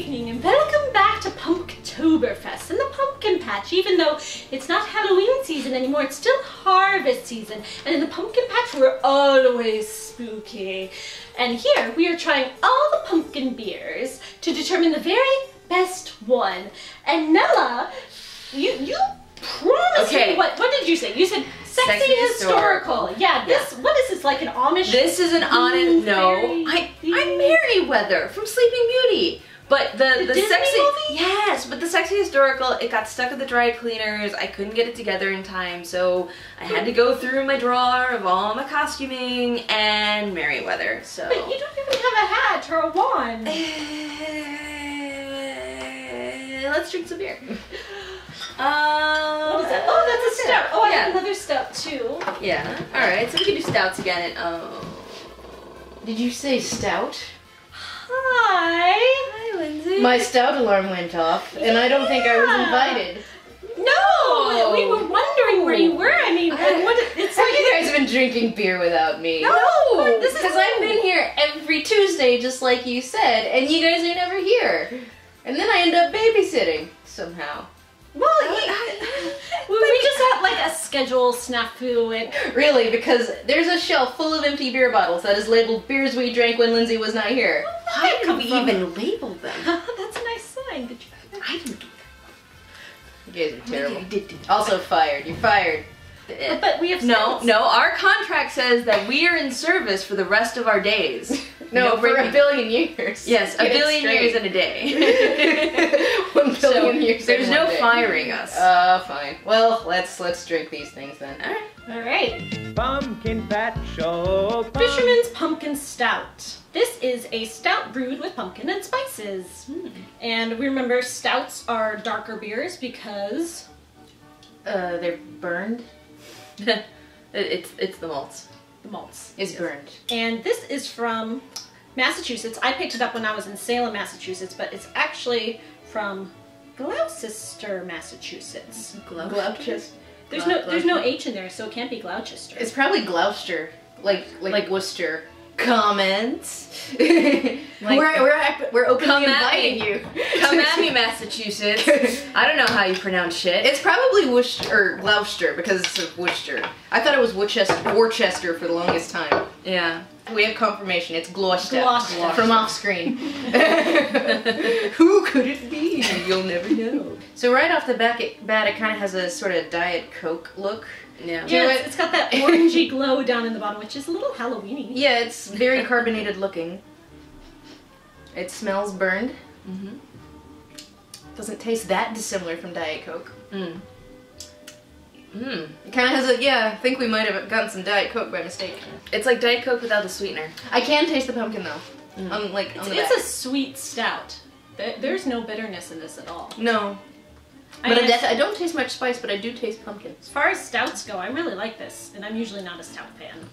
evening and welcome back to Pumpktoberfest and the pumpkin patch. Even though it's not Halloween season anymore, it's still harvest season. And in the pumpkin patch, we're always spooky. And here we are trying all the pumpkin beers to determine the very best one. And Nella, you promised me, what did you say? You said sexy historical. Yeah, what is this, like an Amish? This is an Amish, no. I'm Merryweather from Sleeping Beauty. But the sexy movie? Yes, but the sexy historical, it got stuck at the dry cleaners. I couldn't get it together in time, so I had to go through my drawer of all my costuming and Merryweather. So. But you don't even have a hat or a wand. Let's drink some beer. What is that? Oh, that's a stout. Oh, I have another stout too. Yeah. All right. So we can do stouts again. And did you say stout? Hi. Hi, Lindsay. My stout alarm went off, and I don't think I was invited. No, we were wondering where you were. I mean, it's like you guys have been drinking beer without me. No, because I've been here every Tuesday, just like you said, and you guys are never here. And then I end up babysitting somehow. Well, we just had like a schedule snafu and... Really, because there's a shelf full of empty beer bottles that is labeled beers we drank when Lindsay was not here. Why did we even label them? That's a nice sign. Did you? I didn't do that. You guys are terrible. Also fired. You're fired. But we have No, our contract says that we are in service for the rest of our days. No, for a billion years. Yes, a billion years in a day. 1 billion years. There's no firing us. Fine. Well, let's drink these things then. All right. Pumpkin patch show. Fisherman's Pumpkin Stout. This is a stout brewed with pumpkin and spices. And we remember stouts are darker beers because they're burned. It's the malts. The malts is burned. And this is from Massachusetts. I picked it up when I was in Salem, Massachusetts, but it's actually from Gloucester, Massachusetts. Gloucester. There's no H in there, so it can't be Gloucester. It's probably Gloucester, like Worcester. Comments. we're openly inviting you. Come at me, Massachusetts. I don't know how you pronounce shit. It's probably Worcester or Gloucester because it's of Worcester. I thought it was Worcester for the longest time. Yeah. We have confirmation. It's Gloucester. Gloucester. From off screen. Who could it be? You'll never know. So right off the bat, it kind of has a sort of Diet Coke look. Yeah, it's got that orangey glow down in the bottom, which is a little Halloween-y. Yeah, it's very carbonated looking. It smells burned. Doesn't taste that dissimilar from Diet Coke. It kind of has a, I think we might have gotten some Diet Coke by mistake. It's like Diet Coke without the sweetener. I can taste the pumpkin though. It's a sweet stout. There's no bitterness in this at all. No. I don't taste much spice, but I do taste pumpkin. As far as stouts go, I really like this, and I'm usually not a stout fan.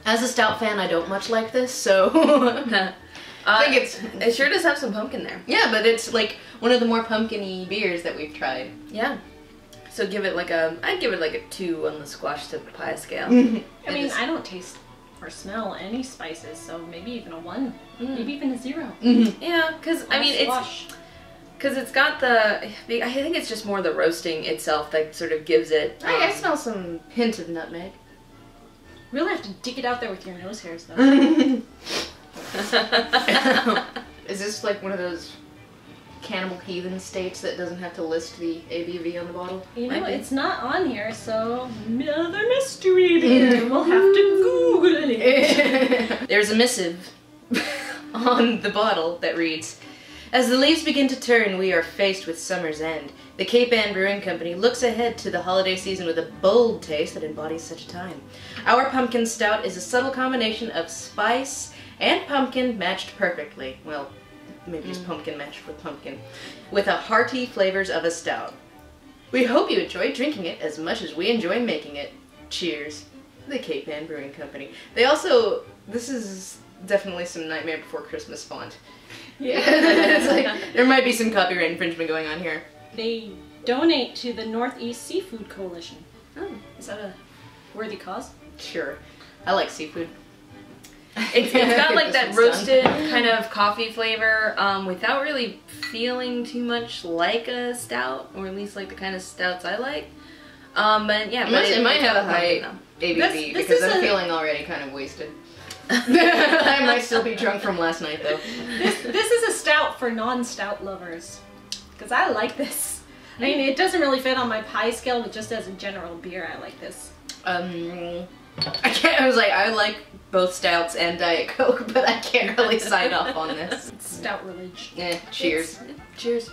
As a stout fan, I don't much like this, so I think it sure does have some pumpkin there. Yeah, but it's like one of the more pumpkin-y beers that we've tried. Yeah. So I'd give it like a 2 on the squash to pie scale. I mean, I don't taste or smell any spices, so maybe even a 1, maybe even a 0. Yeah, because I mean Because it's got I think it's just more the roasting itself that sort of gives it... I smell some hint of nutmeg. Really have to dig it out there with your nose hairs, though. Is this like one of those cannibal heathen states that doesn't have to list the ABV on the bottle? You know, it's not on here, so another mystery beer. We'll have to Google it. There's a missive on the bottle that reads, "As the leaves begin to turn, we are faced with summer's end. The Cape Ann Brewing Company looks ahead to the holiday season with a bold taste that embodies such a time. Our pumpkin stout is a subtle combination of spice and pumpkin matched perfectly. Well, maybe just pumpkin matched with pumpkin. With a hearty flavors of a stout. We hope you enjoy drinking it as much as we enjoy making it. Cheers. The Cape Ann Brewing Company." They also, this is definitely some Nightmare Before Christmas font. Yeah, it's like, there might be some copyright infringement going on here. They donate to the Northeast Seafood Coalition. Oh, is that a worthy cause? Sure. I like seafood. It's got like that This one's roasted done. kind of coffee flavor without really feeling too much like a stout, or at least like the kind of stouts I like. But yeah, It might have a high pumpkin, ABV This because is I'm a- feeling already kind of wasted. I might still be drunk from last night though. This is a stout for non-stout lovers. Because I like this. I mean, it doesn't really fit on my pie scale, but just as a general beer, I like this. I was like, I like both stouts and Diet Coke, but I can't really sign off on this. It's stout religion. Cheers. Cheers.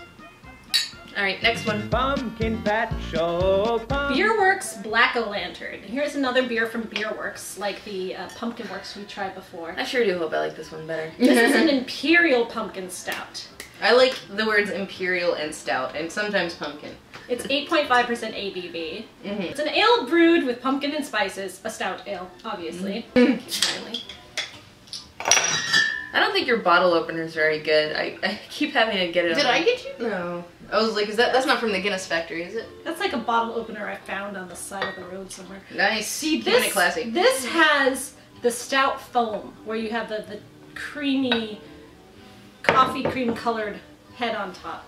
All right, next one. Pumpkin patch show. Beerworks Black-O-Lantern. Here's another beer from Beerworks, like the Pumpkin Works we tried before. I sure do hope I like this one better. This is an Imperial Pumpkin Stout. I like the words imperial and stout, and sometimes pumpkin. It's 8.5% ABV. Mm-hmm. It's an ale brewed with pumpkin and spices. A stout ale, obviously. Finally. I don't think your bottle opener is very good. I keep having to get it. Did I get you? No. I was like, that's not from the Guinness factory, is it? That's like a bottle opener I found on the side of the road somewhere. Nice. See, Keeping it classy. this has the stout foam, where you have the creamy, coffee cream colored head on top.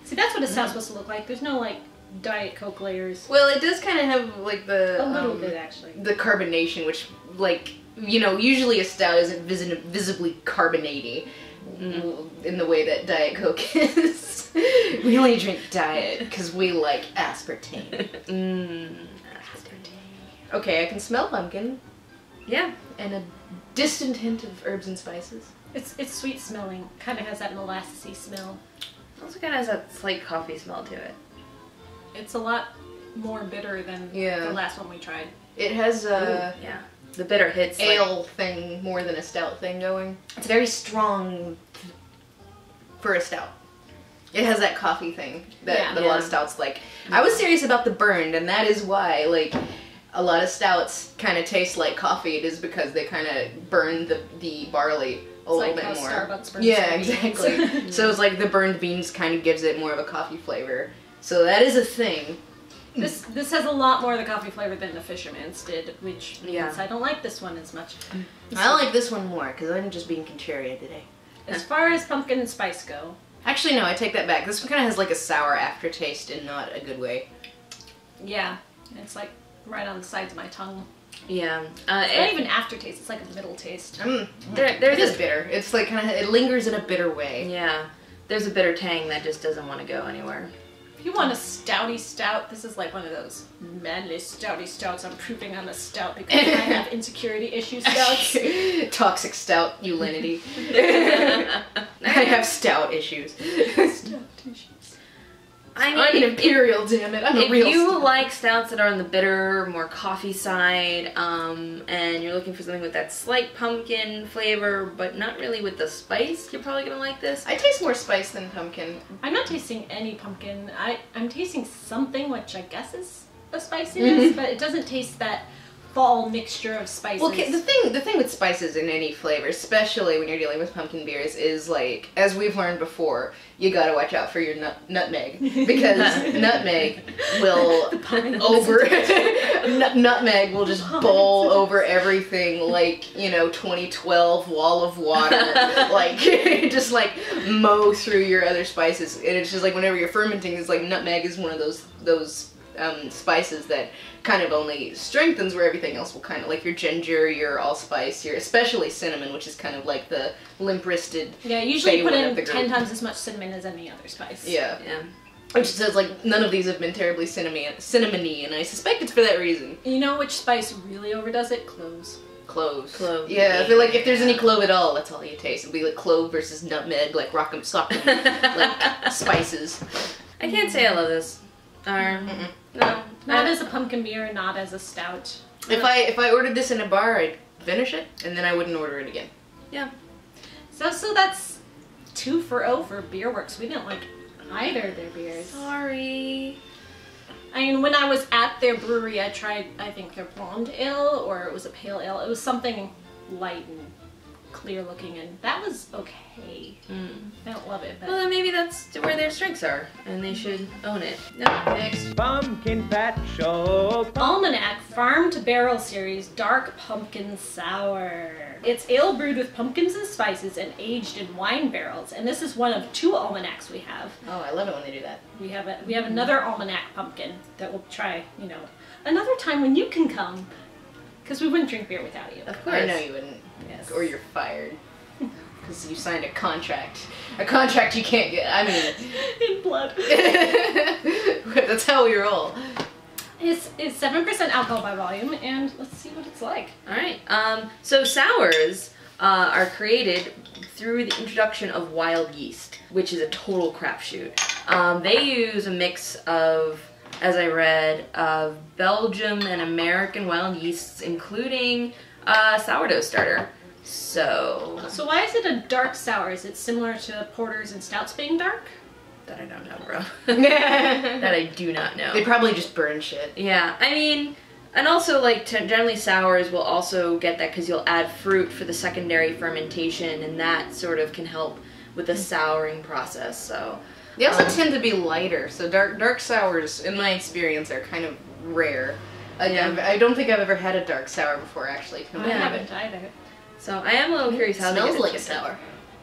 See, that's what a stout's supposed to look like. There's no, like, Diet Coke layers. Well, it does kind of have like the A little bit, actually. the carbonation, which like usually a stout isn't visibly carbonate-y in the way that Diet Coke is. We only drink Diet because we like aspartame. Okay, I can smell pumpkin. Yeah. And a distant hint of herbs and spices. It's sweet smelling. Kind of has that molassesy smell. It also kind of has that slight coffee smell to it. It's a lot more bitter than Yeah. the last one we tried. It has a Yeah. The bitter hits. ale thing more than a stout thing going. It's very strong for a stout. It has that coffee thing that a lot of stouts like. I was serious about the burned, and that is why like a lot of stouts kind of taste like coffee. It is because they kind of burn the barley a little bit how more. Starbucks burns Yeah, soybeans. exactly. So it's like the burned beans kind of gives it more of a coffee flavor. So that is a thing. This has a lot more of the coffee flavor than the Fisherman's did, which means Yeah. I don't like this one as much. I like this one more because I'm just being contrarian today. As far as pumpkin and spice go, Actually, no, I take that back. This one kind of has like a sour aftertaste in not a good way. yeah, it's like right on the sides of my tongue. Yeah. It's not even aftertaste, it's like a middle taste. There's It is bitter. It's like kind of, it lingers in a bitter way. Yeah. There's a bitter tang that just doesn't want to go anywhere. If you want a stouty stout, this is like one of those manly stouty stouts. I'm proving I'm a stout because I have insecurity issue stouts. Toxic stout, unity. I have stout issues. Stout issues. I I'm an imperial, damn it. I'm a If real you stout. like stouts that are on the bitter, more coffee side, and you're looking for something with that slight pumpkin flavor, but not really with the spice, you're probably gonna like this. I taste more spice than pumpkin. I'm not tasting any pumpkin. I'm tasting something which I guess is a spiciness, but it doesn't taste that fall mixture of spices. Well, okay, the thing with spices in any flavor, especially when you're dealing with pumpkin beers, is like, as we've learned before, you gotta watch out for your nutmeg, because nutmeg will nutmeg will just bowl over everything like 2012 wall of water, like just like mow through your other spices, and it's just like whenever you're fermenting, it's like nutmeg is one of those spices that kind of only strengthens where everything else will kind of, like your ginger, your allspice, your especially cinnamon, which is kind of like the limp-wristed. Yeah, usually put in of the group. 10 times as much cinnamon as any other spice. Yeah. Yeah. Which says like none of these have been terribly cinnamony, and I suspect it's for that reason. You know which spice really overdoes it? Cloves. Cloves. Clove. Yeah, I feel like if there's any clove at all, that's all you taste. It'd be like clove versus nutmeg, like rock'em sock'em, like spices. I can't say I love this. No. Not as a pumpkin beer, not as a stout. If I ordered this in a bar, I'd finish it, and then I wouldn't order it again. Yeah. So that's 2 for 0 for Beerworks. We didn't like either of their beers. Sorry. I mean, when I was at their brewery, I tried, I think, their blonde ale, or it was a pale ale. It was something light and clear looking, and that was okay. I don't love it, but... Well, then maybe that's where their strengths are, and they should own it. No, next. Pumpkin Patch Show. Almanac Farm to Barrel Series Dark Pumpkin Sour. It's ale brewed with pumpkins and spices and aged in wine barrels, and this is one of 2 almanacs we have. Oh, I love it when they do that. We have another almanac pumpkin that we'll try, you know, another time when you can come, because we wouldn't drink beer without you. Of course. I know you wouldn't. Yes. Or you're fired. Because you signed a contract. A contract you can't get. I mean... In blood. That's how we roll. It's 7% alcohol by volume, and let's see what it's like. Alright, so sours are created through the introduction of wild yeast, which is a total crapshoot. They use a mix of, as I read, of Belgium and American wild yeasts, including sourdough starter. So why is it a dark sour? Is it similar to porters and stouts being dark? that I don't know, bro. That I do not know. They probably just burn shit. Yeah, I mean, and also like generally sours will also get that because you'll add fruit for the secondary fermentation, and that sort of can help with the souring process. So they also tend to be lighter. So dark sours, in my experience, are kind of rare. I don't think I've ever had a dark sour before, actually. I haven't either. So I am a little curious how it they smells get like a into sour.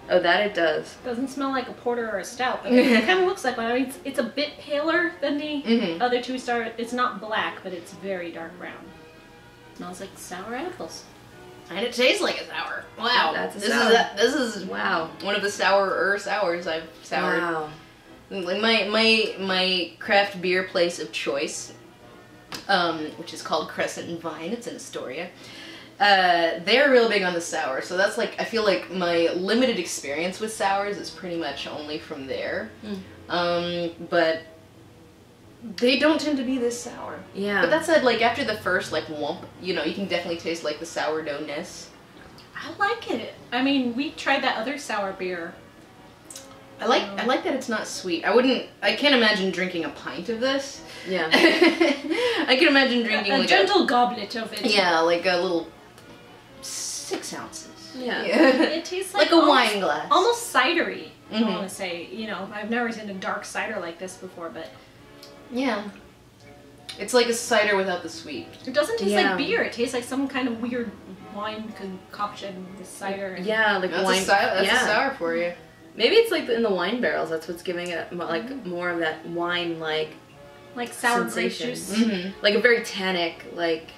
Oh, that it does. Doesn't smell like a porter or a stout, but it kind of looks like one. I mean, it's a bit paler than the other 2 star. It's not black, but it's very dark brown. Smells like sour apples. And it tastes like a sour. Wow. That's a this sour. This is Wow. one of the sourer sours I've soured. Wow. Like my craft beer place of choice, which is called Crescent and Vine. It's in Astoria. They're real big on the sour, so that's like, I feel like my limited experience with sours is pretty much only from there. But they don't tend to be this sour. Yeah. But that said, like after the first like whomp, you know, you can definitely taste like the sourdoughness. I like it. I mean, we tried that other sour beer. I like that it's not sweet. I can't imagine drinking a pint of this. Yeah. I can imagine drinking a like gentle goblet of it. Yeah, like a little 6 ounces. Yeah. It tastes like a almost, wine glass. almost cidery. I want to say, you know, I've never seen a dark cider like this before, but yeah, it's like a cider without the sweet. it doesn't taste like beer. It tastes like some kind of weird wine concoction with cider. And Yeah, like That's wine. that's a sour for you. Maybe it's like in the wine barrels. That's what's giving it like more of that wine like sour grape sensation. juice. Like a very tannic like.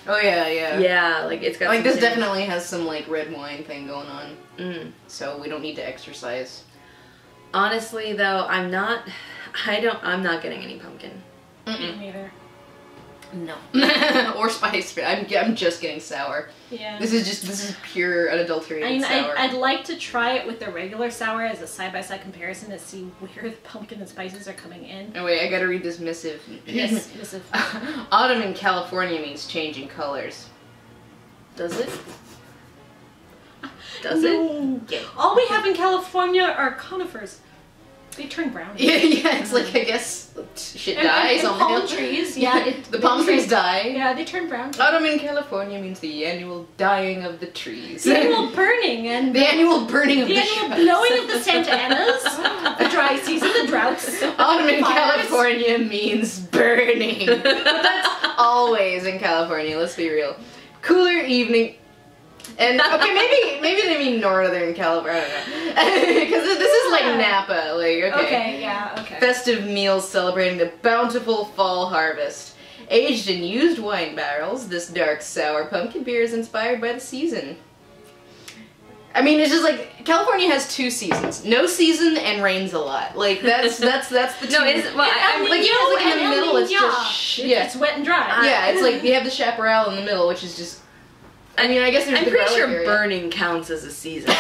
Oh yeah. Yeah, like it's got. Like some this tannin. definitely has some like red wine thing going on. So we don't need to exercise. Honestly, though, I'm not getting any pumpkin. Me neither. No. Or spice. I'm just getting sour. Yeah. This is pure unadulterated I mean, sour. I'd like to try it with the regular sour as a side-by-side comparison to see where the pumpkin and spices are coming in. Oh wait, I gotta read this missive. Yes, this is... Autumn in California means changing colors. Does it? Does it? Yeah. All we have in California are conifers. They turn brown. Yeah, it's like, I guess shit dies and on the palm hill. trees, yeah. The palm trees die. Yeah, they turn brown. Autumn in California means the annual dying of the trees. The annual burning and... The annual burning of the the annual shrubs. blowing of the Santa Anas, the dry season, the droughts. Autumn in fires. California means burning. But that's always in California, let's be real. Cooler evening... And, okay, maybe they mean Northern California, I don't know. Because this is like Napa, like, Okay, yeah, okay. Festive meals celebrating the bountiful fall harvest. Aged in used wine barrels, this dark sour pumpkin beer is inspired by the season. I mean, it's just like, California has 2 seasons. No season and rains a lot. Like, that's the 2. No, it's well. I'm like, you know, like in the middle, it's just It's wet and dry. yeah, it's like you have the chaparral in the middle, which is just. I mean, I guess there's I'm the pretty garlic sure area. burning counts as a season. We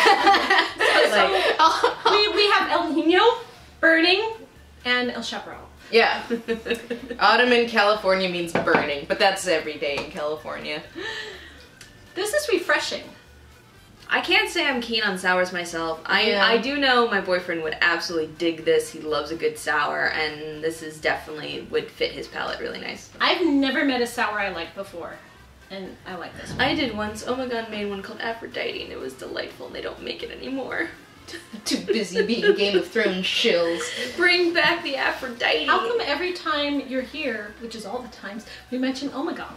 have El Nino, burning, and El Chaparral. Yeah. Autumn in California means burning, but that's every day in California. This is refreshing. I can't say I'm keen on sours myself. I do know my boyfriend would absolutely dig this. He loves a good sour, and this is definitely would fit his palate really nice. I've never met a sour I liked before. and I like this one. I did once. Oh my god, made one called Aphrodite, and it was delightful, and they don't make it anymore. Too busy being Game of Thrones shills. Bring back the Aphrodite. How come every time you're here, which is all the times, we mention Omegon?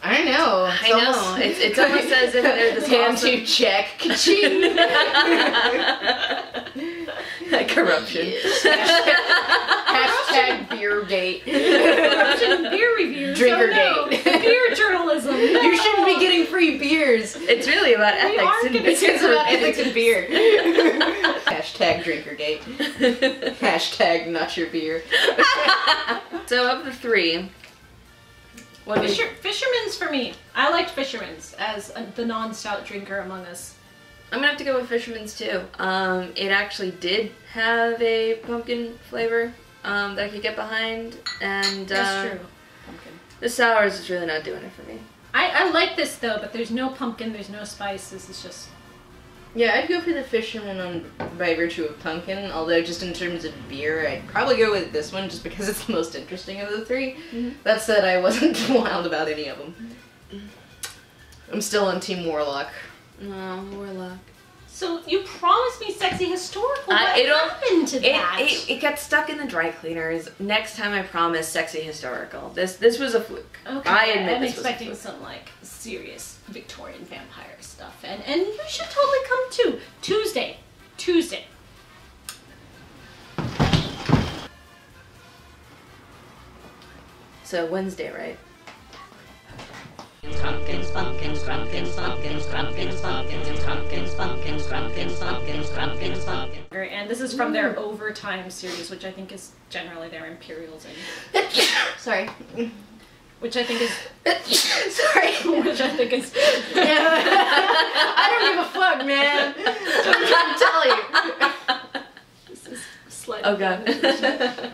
I know. I know. It's almost as if they're this hand awesome... to check. Ka-ching. Corruption. Hashtag beergate. Corruption, beer reviews. Drinkergate. Beer journalism. No. You shouldn't be getting free beers. It's really about ethics and It's about ethics and beer. Hashtag drinkergate. Hashtag not your beer. So of the three, what Fisherman's for me. I liked Fisherman's as the non-stout drinker among us. I'm gonna have to go with Fisherman's too. It actually did have a pumpkin flavor that I could get behind, and That's true. Pumpkin. the sours is really not doing it for me. I like this though, but there's no pumpkin, there's no spice. This is just... Yeah, I'd go for the Fisherman by virtue of pumpkin, although just in terms of beer, I'd probably go with this one just because it's the most interesting of the three. Mm-hmm. That said, I wasn't wild about any of them. I'm still on Team Warlock. No, Warlock. So you promised me sexy historical. What happened to that? It got stuck in the dry cleaners. Next time I promise sexy historical. This was a fluke. Okay, I admit I'm this was a expecting fluke. some like serious Victorian vampire stuff, and you should totally come too. Tuesday. So Wednesday, right? Pumpkins, pumpkins, pumpkins, pumpkins, pumpkins, pumpkins, pumpkins, pumpkins, pumpkins, pumpkins, pumpkins, pumpkins. And this is from their Overtime series, which I think is generally their Imperials, and Sorry. which I think is Sorry. which I think is. I don't give a fuck, man. I'm trying to tell you. This is slightly. Oh god.